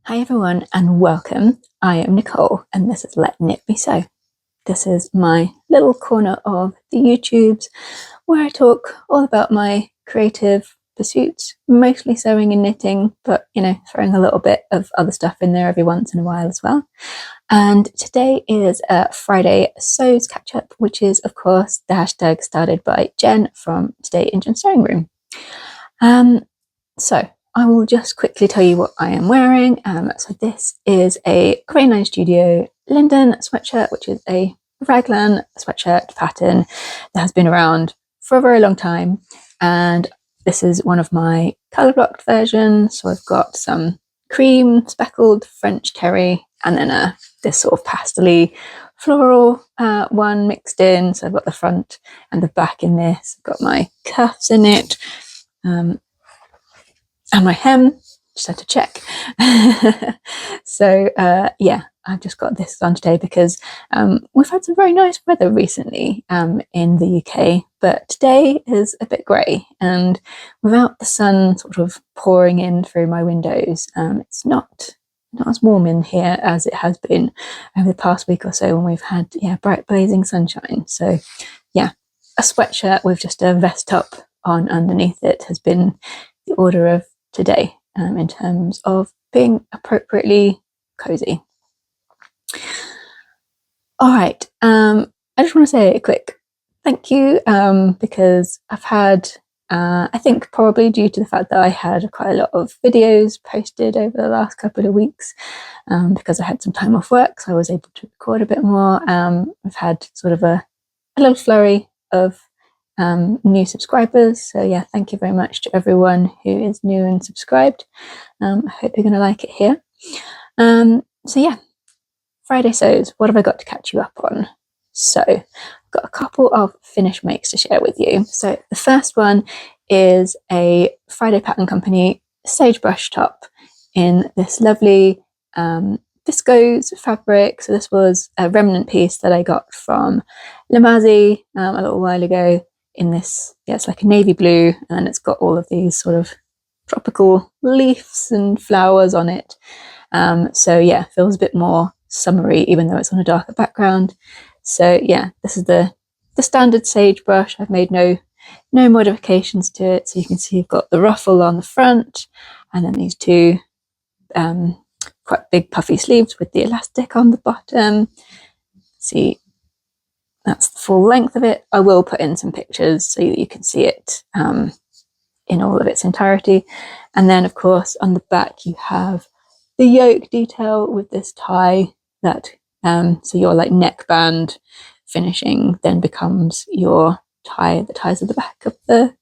Hi everyone and welcome. I am Nicole and this is Let Knit Me Sew. This is my little corner of the YouTubes where I talk all about my creative pursuits, mostly sewing and knitting, but throwing a little bit of other stuff in there every once in a while as well. And today is Friday Sews Catch Up, which is of course the hashtag started by Jen from Today Engine Sewing Room. So I will just quickly tell you what I am wearing. So this is a Grainline Studio Linden Sweatshirt, which is a raglan sweatshirt pattern that has been around for a very long time. And this is one of my colour blocked versions. So I've got some cream speckled French terry and then this sort of pastel-y floral one mixed in. So I've got the front and the back in this. I've got my cuffs in it. And my hem, just had to check. So yeah, I've just got this on today because we've had some very nice weather recently in the UK, but today is a bit grey, and without the sun sort of pouring in through my windows, it's not as warm in here as it has been over the past week or so when we've had bright blazing sunshine. So yeah, a sweatshirt with just a vest top on underneath it has been the order of today in terms of being appropriately cozy. All right, I just want to say a quick thank you because I've had I think probably due to the fact that I had quite a lot of videos posted over the last couple of weeks because I had some time off work, so I was able to record a bit more. I've had sort of a little flurry of new subscribers, so yeah, thank you very much to everyone who is new and subscribed. I hope you're going to like it here. So yeah, Friday sews, what have I got to catch you up on? So I've got a couple of finish makes to share with you. So the first one is a Friday Pattern Company Sagebrush top in this lovely viscose fabric. So this was a remnant piece that I got from Lamazi a little while ago in this, it's like a navy blue, and it's got all of these sort of tropical leaves and flowers on it. So yeah, feels a bit more summery even though it's on a darker background. So yeah, this is the standard sagebrush. I've made no modifications to it. So you can see you've got the ruffle on the front and then these two quite big puffy sleeves with the elastic on the bottom. See, that's the full length of it. I will put in some pictures so that you can see it in all of its entirety. And then of course on the back you have the yoke detail with this tie that so your like neckband finishing then becomes your tie that ties at the back of the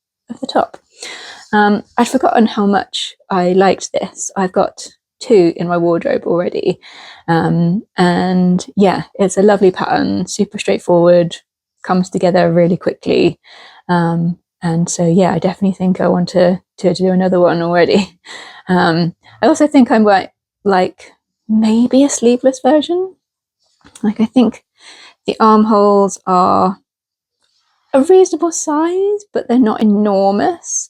top. I'd forgotten how much I liked this. I've got two in my wardrobe already, and yeah, it's a lovely pattern, super straightforward, comes together really quickly, and so yeah, I definitely think I want to do another one already. I also think I might like maybe a sleeveless version. Like I think the armholes are a reasonable size, but they're not enormous.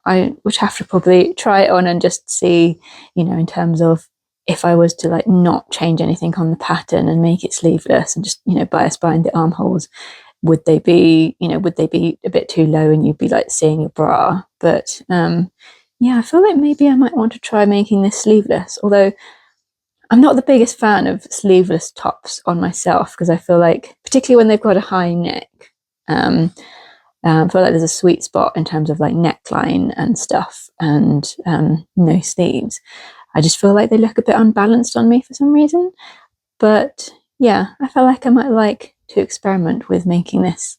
I would have to probably try it on and just see, in terms of if I was to like not change anything on the pattern and make it sleeveless and just, bias bind the armholes, would they be a bit too low and you'd be like seeing your bra? But yeah, I feel like maybe I might want to try making this sleeveless, although I'm not the biggest fan of sleeveless tops on myself because I feel like, particularly when they've got a high neck, I feel like there's a sweet spot in terms of like neckline and stuff and no sleeves. I just feel like they look a bit unbalanced on me for some reason. But yeah, I feel like I might like to experiment with making this.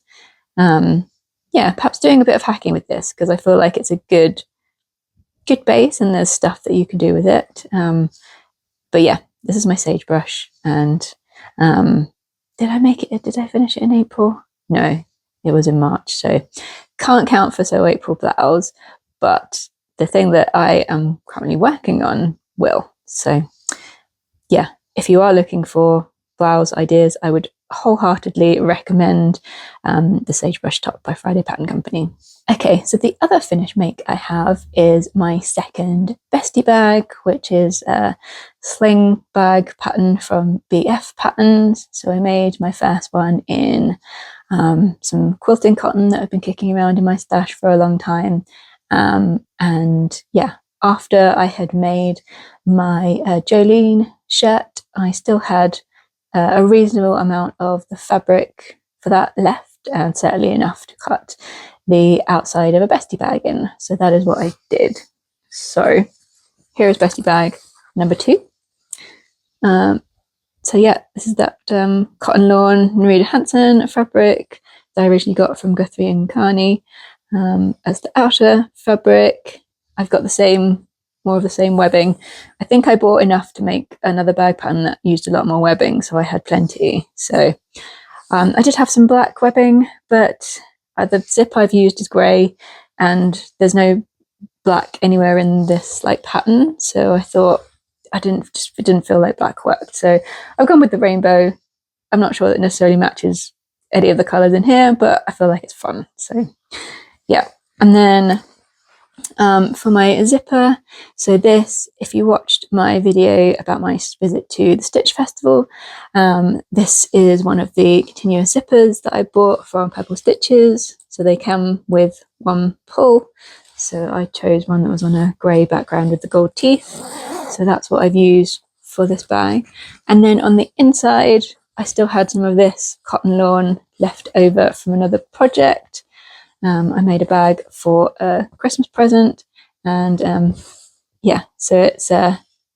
Yeah, perhaps doing a bit of hacking with this because I feel like it's a good base and there's stuff that you can do with it. But yeah, this is my sagebrush, and did I finish it in April? No, it was in March, so can't count for So April Blouse, but the thing that I am currently working on will. So yeah, if you are looking for blouse ideas, I would wholeheartedly recommend the Sagebrush top by Friday Pattern Company. Okay, so the other finish make I have is my second Bestie Bag, which is a sling bag pattern from BF Patterns. So I made my first one in some quilting cotton that I've been kicking around in my stash for a long time. And yeah, after I had made my Jolene shirt, I still had a reasonable amount of the fabric for that left, and certainly enough to cut the outside of a Bestie Bag in. So that is what I did. So here is Bestie Bag number 2. So yeah, this is that cotton lawn Nerida Hansen fabric that I originally got from Guthrie and Carney as the outer fabric. I've got more of the same webbing. I think I bought enough to make another bag pattern that used a lot more webbing, so I had plenty. So I did have some black webbing, but the zip I've used is grey, and there's no black anywhere in this like pattern. So I thought it didn't feel like black worked. So I've gone with the rainbow. I'm not sure that it necessarily matches any of the colours in here, but I feel like it's fun. So yeah, and then for my zipper, so this, if you watched my video about my visit to the Stitch Festival, this is one of the continuous zippers that I bought from Purple Stitches. So they come with one pull, so I chose one that was on a grey background with the gold teeth. So that's what I've used for this bag. And then on the inside, I still had some of this cotton lawn left over from another project. I made a bag for a Christmas present, and yeah, so it's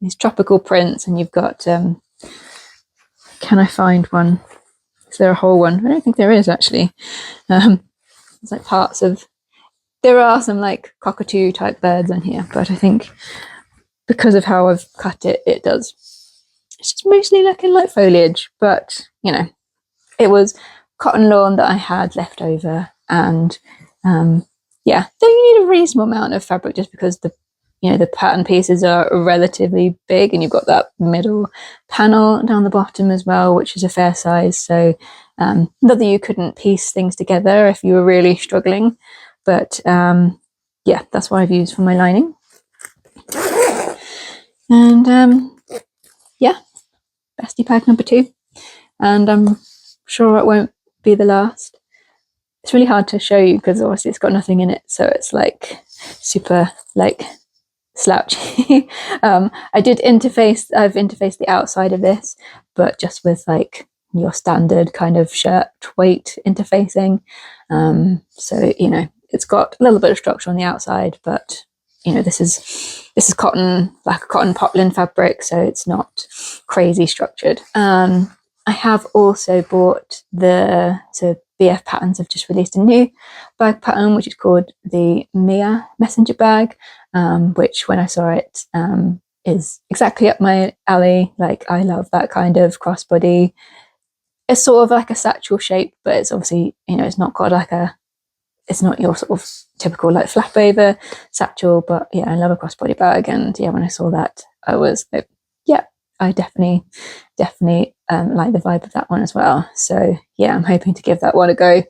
these tropical prints, and you've got can I find one? Is there a whole one? I don't think there is actually. It's like parts of, there are some like cockatoo type birds on here, but I think because of how I've cut it, it's just mostly looking like foliage. But you know, it was cotton lawn that I had left over, and yeah, so you need a reasonable amount of fabric just because the pattern pieces are relatively big, and you've got that middle panel down the bottom as well, which is a fair size. So not that you couldn't piece things together if you were really struggling, but yeah, that's what I've used for my lining. And yeah, Bestie Bag number 2, and I'm sure it won't be the last. It's really hard to show you because obviously it's got nothing in it, so it's like super like slouchy. I've interfaced the outside of this, but just with like your standard kind of shirt weight interfacing. So it's got a little bit of structure on the outside, but this is cotton, like a cotton poplin fabric, so it's not crazy structured. I have also bought so BF Patterns have just released a new bag pattern, which is called the Mia Messenger Bag, which when I saw it is exactly up my alley. Like, I love that kind of crossbody. It's sort of like a satchel shape, but it's obviously, it's not got like it's not your sort of typical like flap over satchel, but yeah, I love a crossbody bag. And yeah, when I saw that, I was like, yeah, I definitely like the vibe of that one as well. So yeah, I'm hoping to give that one a go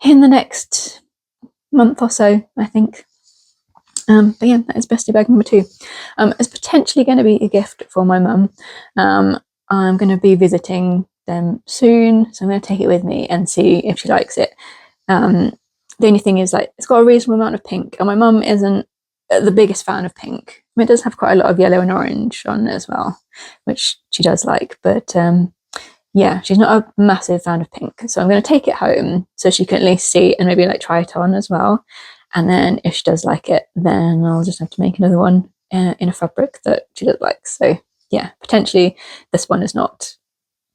in the next month or so, I think. But yeah, that is Bestie Bag number 2. It's potentially going to be a gift for my mum. I'm going to be visiting them soon, so I'm going to take it with me and see if she likes it. The only thing is, like, it's got a reasonable amount of pink, and my mum isn't the biggest fan of pink. I mean, it does have quite a lot of yellow and orange on it as well, which she does like, but yeah, she's not a massive fan of pink. So I'm going to take it home so she can at least see and maybe like try it on as well. And then if she does like it, then I'll just have to make another one in a fabric that she does like. So yeah, potentially this one is not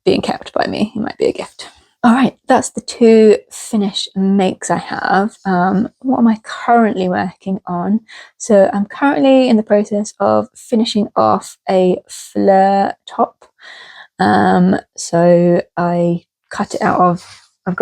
being kept by me. It might be a gift. All right, that's the 2 finish makes I have. What am I currently working on? So I'm currently in the process of finishing off a Fleur top. So I cut it out of, I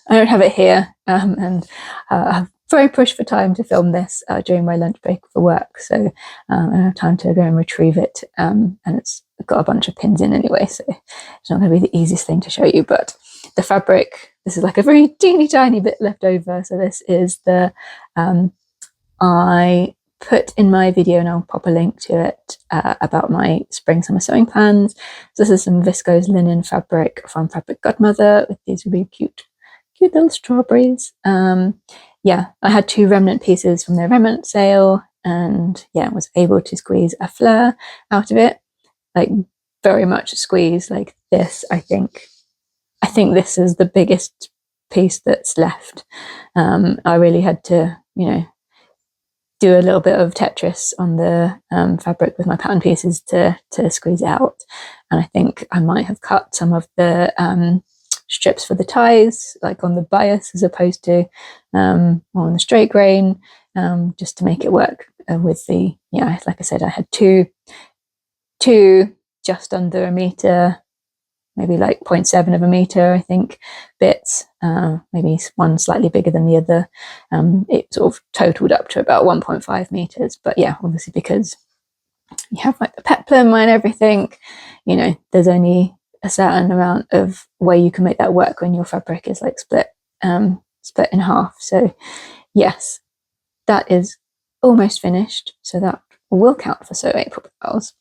don't have it here, and I'm very pushed for time to film this during my lunch break for work. So I don't have time to go and retrieve it, and it's got a bunch of pins in anyway, so it's not going to be the easiest thing to show you, but the fabric, this is like a very teeny tiny bit left over. So this is the, I put in my video, and I'll pop a link to it, about my spring summer sewing plans. So this is some viscose linen fabric from Fabric Godmother with these really cute little strawberries. Yeah, I had 2 remnant pieces from their remnant sale, and yeah, was able to squeeze a fleur out of it, like very much squeeze like this. I think this is the biggest piece that's left. I really had to, do a little bit of Tetris on the fabric with my pattern pieces to squeeze it out. And I think I might have cut some of the strips for the ties, like on the bias as opposed to on the straight grain, just to make it work with the, like I said, I had two just under a meter, maybe like 0.7 of a meter, I think, bits, maybe one slightly bigger than the other. It sort of totaled up to about 1.5 meters. But yeah, obviously because you have like the peplum and everything, there's only a certain amount of way you can make that work when your fabric is like split in half. So yes, that is almost finished. So that will count for Sew April Blouse.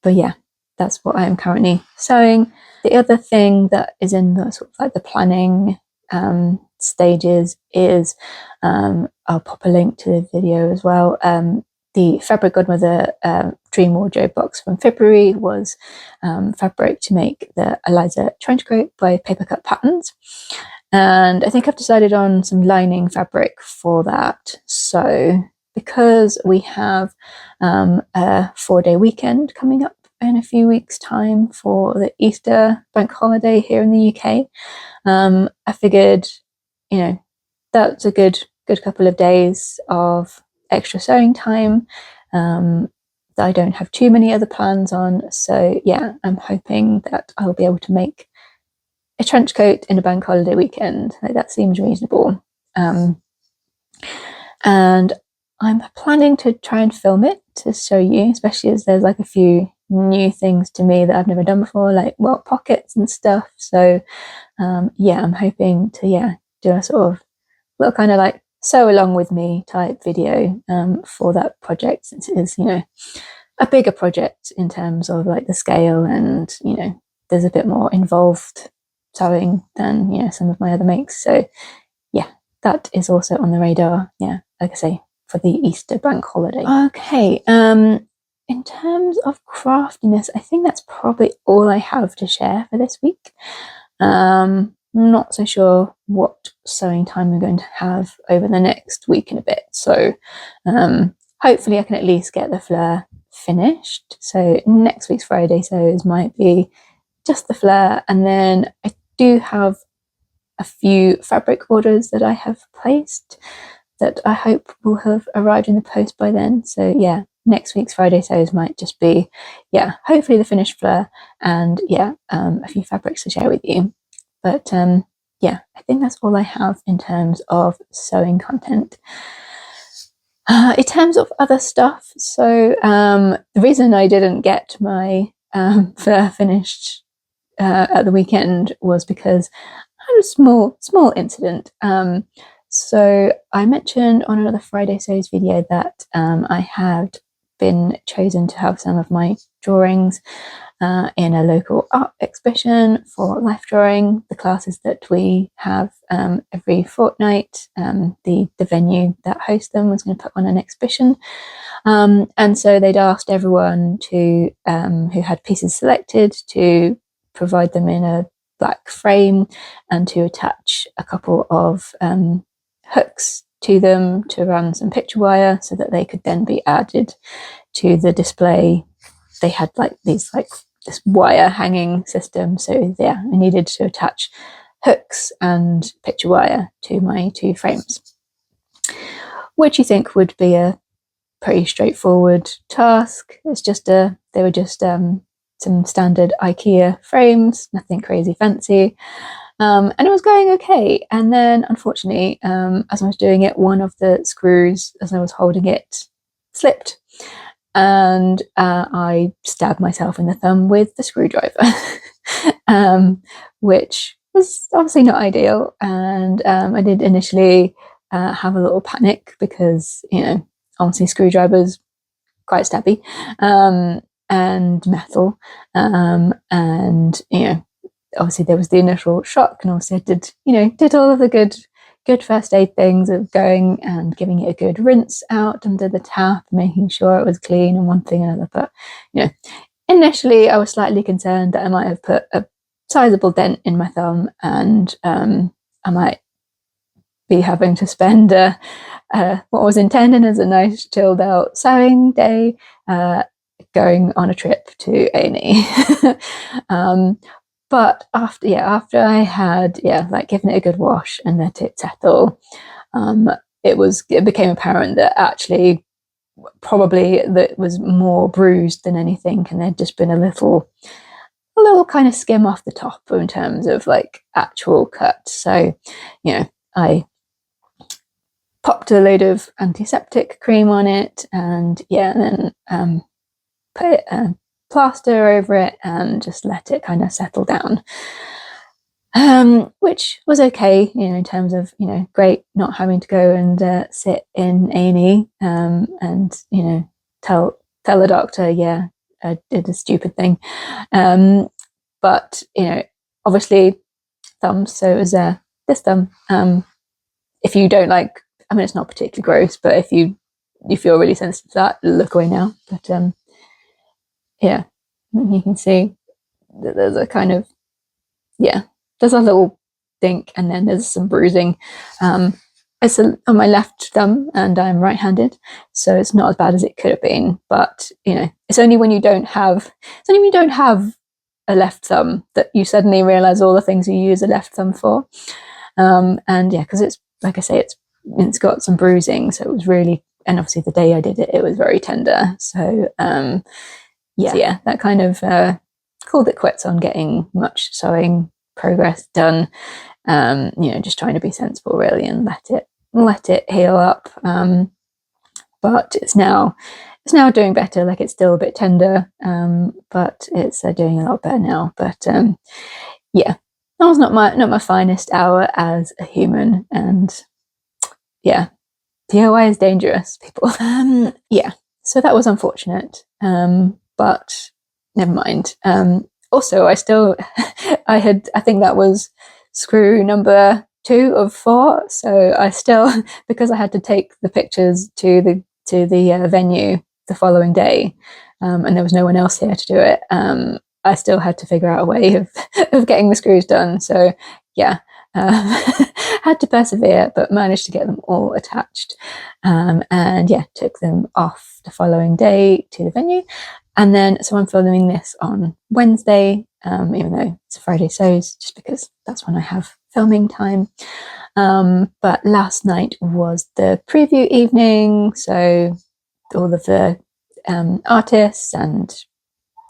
But yeah, that's what I am currently sewing. The other thing that is in the sort of like the planning stages is, I'll pop a link to the video as well. The Fabric Godmother Dream Wardrobe box from February was fabric to make the Eliza Trench Coat by Papercut Patterns. And I think I've decided on some lining fabric for that. So because we have a 4-day weekend coming up in a few weeks' time for the Easter bank holiday here in the UK, I figured, that's a good couple of days of extra sewing time that I don't have too many other plans on. So yeah, I'm hoping that I'll be able to make a trench coat in a bank holiday weekend. Like, that seems reasonable. And I'm planning to try and film it to show you, especially as there's like a few new things to me that I've never done before, like welt pockets and stuff. So yeah, I'm hoping to do a sort of little kind of like sew along with me type video for that project, since it is, a bigger project in terms of like the scale, and there's a bit more involved sewing than some of my other makes. So yeah, that is also on the radar, like I say, for the Easter bank holiday. Okay, in terms of craftiness, I think that's probably all I have to share for this week. Not so sure what sewing time I'm going to have over the next week and a bit. So hopefully I can at least get the fleur finished. So next week's Friday sews might be just the fleur, and then I do have a few fabric orders that I have placed that I hope will have arrived in the post by then. So yeah, next week's Friday sews might just be, hopefully the finished fleur, and a few fabrics to share with you. But I think that's all I have in terms of sewing content. In terms of other stuff, so the reason I didn't get my fleur finished at the weekend was because I had a small incident. So I mentioned on another Friday Sews video that I had been chosen to have some of my drawings in a local art exhibition for life drawing, the classes that we have every fortnight. The venue that hosts them was going to put on an exhibition, and so they'd asked everyone to who had pieces selected to provide them in a black frame and to attach a couple of hooks to them to run some picture wire so that they could then be added to the display. They had this wire hanging system, so I needed to attach hooks and picture wire to my 2 frames, which you think would be a pretty straightforward task. It's just they were just some standard IKEA frames, nothing crazy fancy. And it was going okay. And then unfortunately, as I was doing it, one of the screws, as I was holding it, slipped. and I stabbed myself in the thumb with the screwdriver, which was obviously not ideal. And I did initially have a little panic because, you know, obviously screwdrivers quite stabby, and metal, and, you know, obviously there was the initial shock, and obviously I did all of the good first aid things of going and giving it a good rinse out under the tap, making sure it was clean, and one thing and another. But, you know, initially I was slightly concerned that I might have put a sizable dent in my thumb, and I might be having to spend what was intended as a nice chilled out sewing day going on a trip to A&E. But after I had given it a good wash and let it settle, it became apparent that actually probably that was more bruised than anything, and there'd just been a little kind of skim off the top in terms of like actual cut. So, you know, I popped a load of antiseptic cream on it, and then put a plaster over it and just let it kind of settle down, which was okay, you know, in terms of, you know, great not having to go and sit in A&E, and, you know, tell the doctor, yeah, I did a stupid thing, but, you know, obviously thumbs, so it was this thumb. If you don't like, I mean, it's not particularly gross, but if you feel really sensitive to that, look away now. But yeah, you can see that there's a kind of, there's a little dink, and then there's some bruising. It's on my left thumb, and I'm right-handed, so it's not as bad as it could have been. But, you know, it's only when you don't have a left thumb that you suddenly realize all the things you use a left thumb for. And yeah, because it's, like I say, it's got some bruising, so it was really, and obviously the day I did it, it was very tender. So that kind of called it quits on getting much sewing progress done. You know, just trying to be sensible really and let it heal up. But it's now doing better. Like, it's still a bit tender, but it's doing a lot better now. But yeah, that was not my finest hour as a human, and yeah, DIY is dangerous, people. So that was unfortunate, but never mind. Also, I think that was screw number 2 of 4. So I still, because I had to take the pictures to the venue the following day, and there was no one else here to do it, I still had to figure out a way of getting the screws done. So yeah, had to persevere, but managed to get them all attached, and yeah, took them off the following day to the venue. And then, so I'm filming this on Wednesday, even though it's a Friday sews, just because that's when I have filming time. But last night was the preview evening, so all of the artists and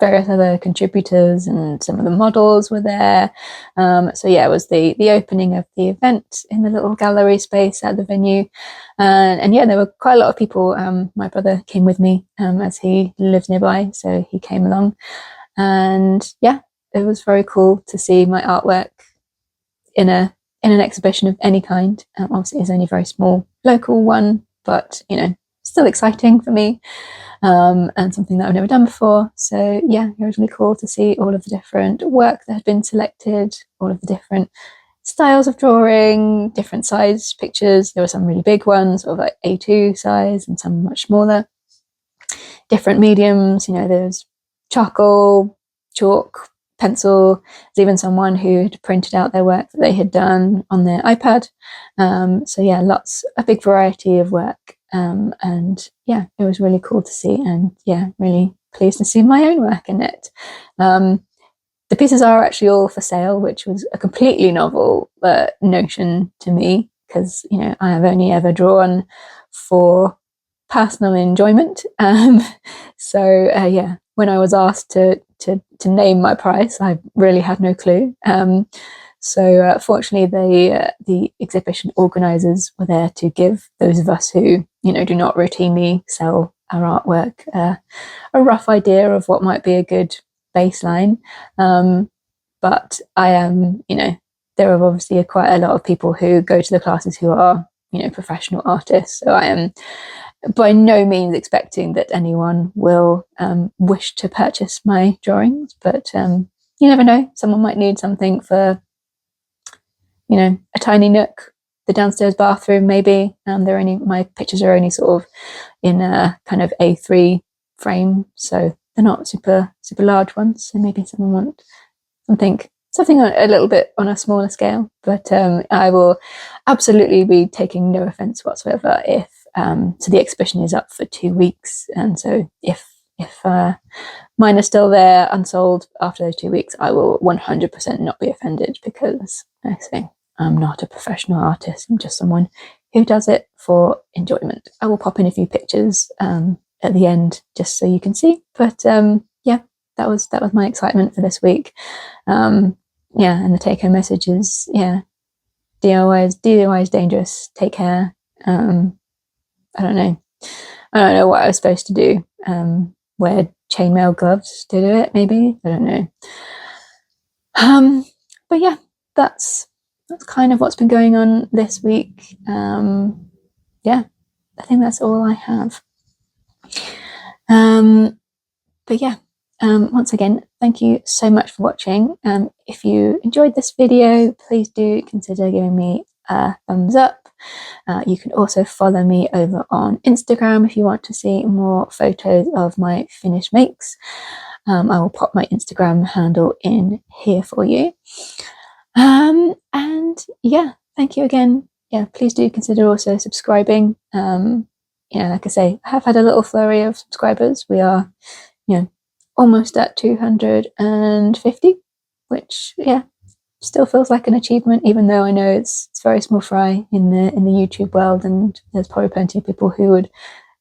various other contributors and some of the models were there. So yeah, it was the opening of the event in the little gallery space at the venue, and yeah, there were quite a lot of people. My brother came with me, as he lives nearby, so he came along, and yeah, it was very cool to see my artwork in an exhibition of any kind. Obviously it's only a very small local one, but, you know, still exciting for me, and something that I've never done before. So yeah, it was really cool to see all of the different work that had been selected, all of the different styles of drawing, different size pictures. There were some really big ones, sort of like A2 size, and some much smaller. Different mediums, you know, there's charcoal, chalk, pencil. There's even someone who had printed out their work that they had done on their iPad. So yeah, a big variety of work. And yeah, it was really cool to see, and yeah, really pleased to see my own work in it. The pieces are actually all for sale, which was a completely novel notion to me, because, you know, I have only ever drawn for personal enjoyment. So yeah, when I was asked to name my price, I really had no clue. So fortunately, the exhibition organisers were there to give those of us who, you know, do not routinely sell artwork a rough idea of what might be a good baseline. But I am, there are obviously quite a lot of people who go to the classes who are, professional artists. So I am by no means expecting that anyone will wish to purchase my drawings, but you never know. Someone might need something for, a tiny nook, the downstairs bathroom, maybe. My pictures are only sort of in a kind of A3 frame, so they're not super large ones. So maybe someone wants something a little bit on a smaller scale. But I will absolutely be taking no offence whatsoever if so the exhibition is up for 2 weeks, and so if mine are still there unsold after those 2 weeks, I will 100% not be offended, because I say I'm not a professional artist. I'm just someone who does it for enjoyment. I will pop in a few pictures at the end just so you can see. But yeah, that was my excitement for this week. And the take-home message is, DIY is dangerous. Take care. I don't know what I was supposed to do. Wear chainmail gloves to do it, maybe. I don't know. But yeah, that's kind of what's been going on this week. Yeah, I think that's all I have. But yeah, once again, thank you so much for watching. If you enjoyed this video, please do consider giving me a thumbs up. You can also follow me over on Instagram if you want to see more photos of my finished makes. I will pop my Instagram handle in here for you. And yeah, thank you again. Yeah, please do consider also subscribing. Like I say, I have had a little flurry of subscribers. We are, almost at 250, which still feels like an achievement, even though I know it's very small fry in the YouTube world, and there's probably plenty of people who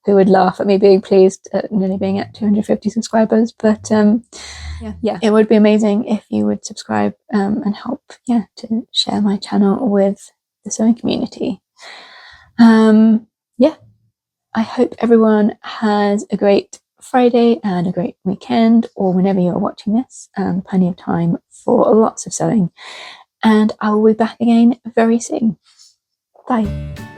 would laugh at me being pleased at nearly being at 250 subscribers. But yeah, it would be amazing if you would subscribe and help to share my channel with the sewing community. I hope everyone has a great Friday and a great weekend, or whenever you're watching this, plenty of time for lots of sewing, and I will be back again very soon. Bye.